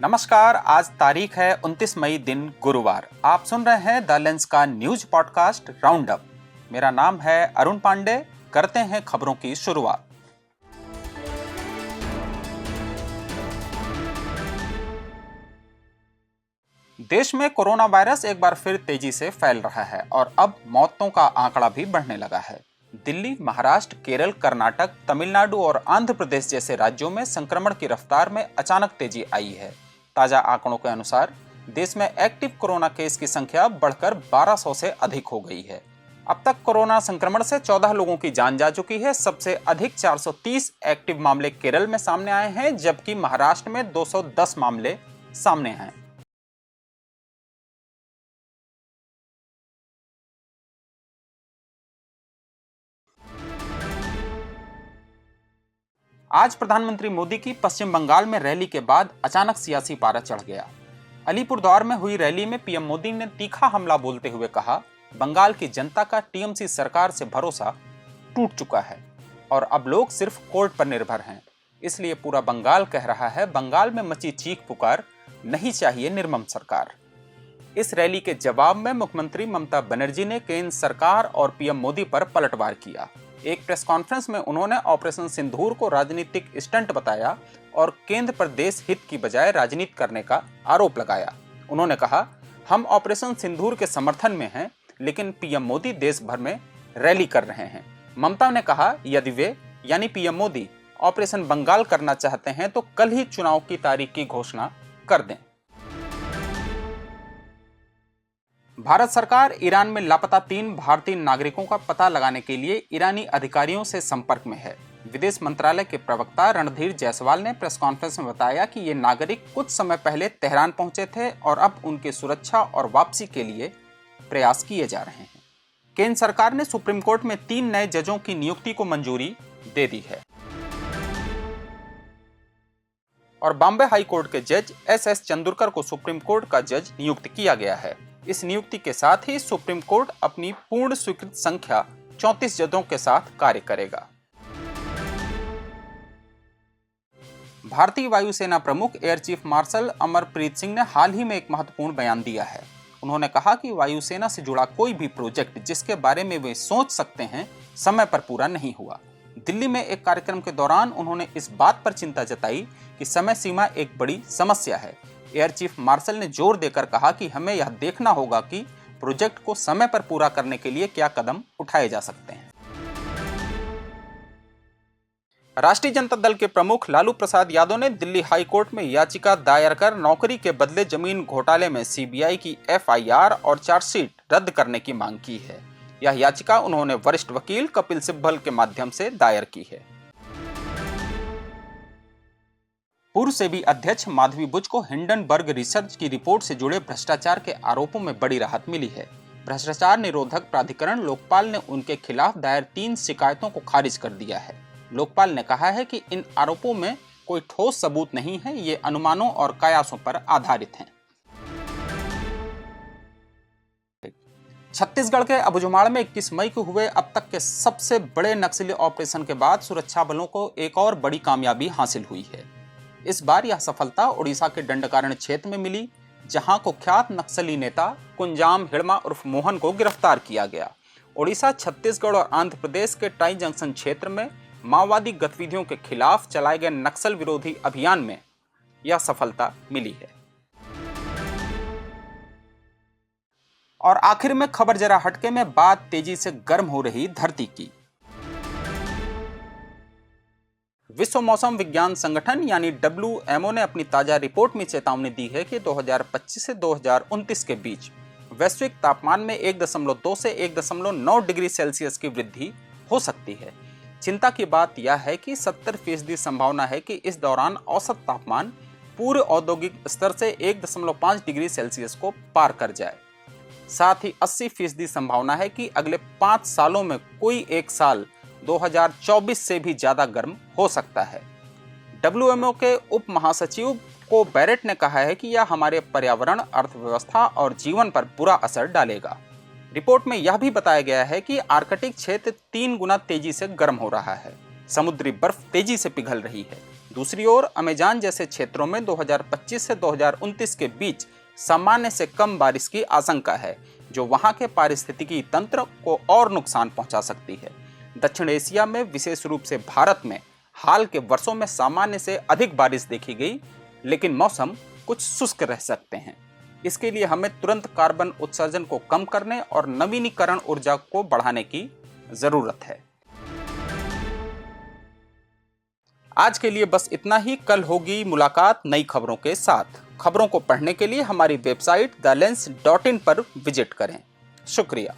नमस्कार। आज तारीख है 29 मई दिन गुरुवार। आप सुन रहे हैं द लेंस का न्यूज पॉडकास्ट राउंड अप। मेरा नाम है अरुण पांडे। करते हैं खबरों की शुरुआत। देश में कोरोना वायरस एक बार फिर तेजी से फैल रहा है और अब मौतों का आंकड़ा भी बढ़ने लगा है। दिल्ली, महाराष्ट्र, केरल, कर्नाटक, तमिलनाडु और आंध्र प्रदेश जैसे राज्यों में संक्रमण की रफ्तार में अचानक तेजी आई है। ताजा आंकड़ों के अनुसार देश में एक्टिव कोरोना केस की संख्या बढ़कर 1200 से अधिक हो गई है। अब तक कोरोना संक्रमण से 14 लोगों की जान जा चुकी है। सबसे अधिक 430 एक्टिव मामले केरल में सामने आए हैं, जबकि महाराष्ट्र में 210 मामले सामने हैं। आज प्रधानमंत्री मोदी की पश्चिम बंगाल में रैली के बाद अचानक सियासी पारा चढ़ गया। अलीपुरद्वार में हुई रैली में पीएम मोदी ने तीखा हमला बोलते हुए कहा, बंगाल की जनता का टीएमसी सरकार से भरोसा टूट चुका है और अब लोग सिर्फ कोर्ट पर निर्भर हैं। इसलिए पूरा बंगाल कह रहा है, बंगाल में मची चीख पुकार, नहीं चाहिए निर्मम सरकार। इस रैली के जवाब में मुख्यमंत्री ममता बनर्जी ने केंद्र सरकार और पीएम मोदी पर पलटवार किया। एक प्रेस कॉन्फ्रेंस में उन्होंने ऑपरेशन सिंदूर को राजनीतिक स्टंट बताया और केंद्र पर देश हित की बजाय राजनीति करने का आरोप लगाया। उन्होंने कहा, हम ऑपरेशन सिंदूर के समर्थन में हैं, लेकिन पीएम मोदी देश भर में रैली कर रहे हैं। ममता ने कहा, यदि वे यानी पीएम मोदी ऑपरेशन बंगाल करना चाहते हैं तो कल ही चुनाव की तारीख की घोषणा कर दें। भारत सरकार ईरान में लापता 3 भारतीय नागरिकों का पता लगाने के लिए ईरानी अधिकारियों से संपर्क में है। विदेश मंत्रालय के प्रवक्ता रणधीर जायसवाल ने प्रेस कॉन्फ्रेंस में बताया कि ये नागरिक कुछ समय पहले तेहरान पहुंचे थे और अब उनकी सुरक्षा और वापसी के लिए प्रयास किए जा रहे हैं। केंद्र सरकार ने सुप्रीम कोर्ट में 3 नए जजों की नियुक्ति को मंजूरी दे दी है और बॉम्बे हाई कोर्ट के जज एस चंदुरकर को सुप्रीम कोर्ट का जज नियुक्त किया गया है। इस नियुक्ति के साथ ही सुप्रीम कोर्ट अपनी पूर्ण स्वीकृत संख्या 34 जजों के साथ कार्य करेगा। भारतीय वायुसेना प्रमुख air chief marshal Amarpreet Singh ने हाल ही में एक महत्वपूर्ण बयान दिया है। उन्होंने कहा कि वायुसेना से जुड़ा कोई भी प्रोजेक्ट जिसके बारे में वे सोच सकते हैं, समय पर पूरा नहीं हुआ। दिल्ली में एक कार्यक्रम के दौरान उन्होंने इस बात पर चिंता जताई कि समय सीमा एक बड़ी समस्या है। एयर चीफ मार्शल ने जोर देकर कहा कि हमें यह देखना होगा कि प्रोजेक्ट को समय पर पूरा करने के लिए क्या कदम उठाए जा सकते हैं। राष्ट्रीय जनता दल के प्रमुख लालू प्रसाद यादव ने दिल्ली हाई कोर्ट में याचिका दायर कर नौकरी के बदले जमीन घोटाले में सीबीआई की एफआईआर और चार्जशीट रद्द करने की मांग की है। यह याचिका उन्होंने वरिष्ठ वकील कपिल सिब्बल के माध्यम से दायर की है। पूर्व सेबी अध्यक्ष माधवी बुच को हिंडनबर्ग रिसर्च की रिपोर्ट से जुड़े भ्रष्टाचार के आरोपों में बड़ी राहत मिली है। भ्रष्टाचार निरोधक प्राधिकरण लोकपाल ने उनके खिलाफ दायर 3 शिकायतों को खारिज कर दिया है। लोकपाल ने कहा है कि इन आरोपों में कोई ठोस सबूत नहीं है, ये अनुमानों और कयासों पर आधारित हैं। छत्तीसगढ़ के अबुझमाड़ में 21 मई को हुए अब तक के सबसे बड़े नक्सली ऑपरेशन के बाद सुरक्षा बलों को एक और बड़ी कामयाबी हासिल हुई है। इस बार यह सफलता ओडिशा के दंडकारण्य क्षेत्र में मिली, जहां कुख्यात नक्सली नेता कुंजाम हिड़मा उर्फ मोहन को गिरफ्तार किया गया। ओडिशा, छत्तीसगढ़ और आंध्र प्रदेश के टाई जंक्शन क्षेत्र में माओवादी गतिविधियों के खिलाफ चलाए गए नक्सल विरोधी अभियान में यह सफलता मिली है। और आखिर में खबर जरा हटके में बात तेजी से गर्म हो रही धरती की। विश्व मौसम विज्ञान संगठन यानी WMO ने अपनी ताजा रिपोर्ट में चेतावनी दी है कि 2025 से 2029 के बीच वैश्विक तापमान में 1.2 से 1.9 डिग्री सेल्सियस की वृद्धि हो सकती है। चिंता की बात यह है कि 70% संभावना है कि इस दौरान औसत तापमान पूरे औद्योगिक स्तर से 1.5 डिग्री सेल्सियस को पार कर जाए। साथ ही 80% संभावना है कि अगले 5 सालों में कोई एक साल 2024 से भी ज्यादा गर्म हो सकता है। WMO के उप महासचिव को बैरेट ने कहा है कि यह हमारे पर्यावरण, अर्थव्यवस्था और जीवन पर बुरा असर डालेगा। रिपोर्ट में यह भी बताया गया है कि आर्कटिक क्षेत्र 3 गुना तेजी से गर्म हो रहा है। समुद्री बर्फ तेजी से पिघल रही है, दूसरी ओर अमेज़न जैसे क्षेत्रों में 2025 से 2029 के बीच सामान्य से कम बारिश की आशंका है, जो वहां के पारिस्थितिकी तंत्र को और नुकसान पहुंचा सकती है। दक्षिण एशिया में, विशेष रूप से भारत में, हाल के वर्षों में सामान्य से अधिक बारिश देखी गई, लेकिन मौसम कुछ शुष्क रह सकते हैं। इसके लिए हमें तुरंत कार्बन उत्सर्जन को कम करने और नवीनीकरण ऊर्जा को बढ़ाने की जरूरत है। आज के लिए बस इतना ही। कल होगी मुलाकात नई खबरों के साथ। खबरों को पढ़ने के लिए हमारी वेबसाइट theLens.in पर विजिट करें। शुक्रिया।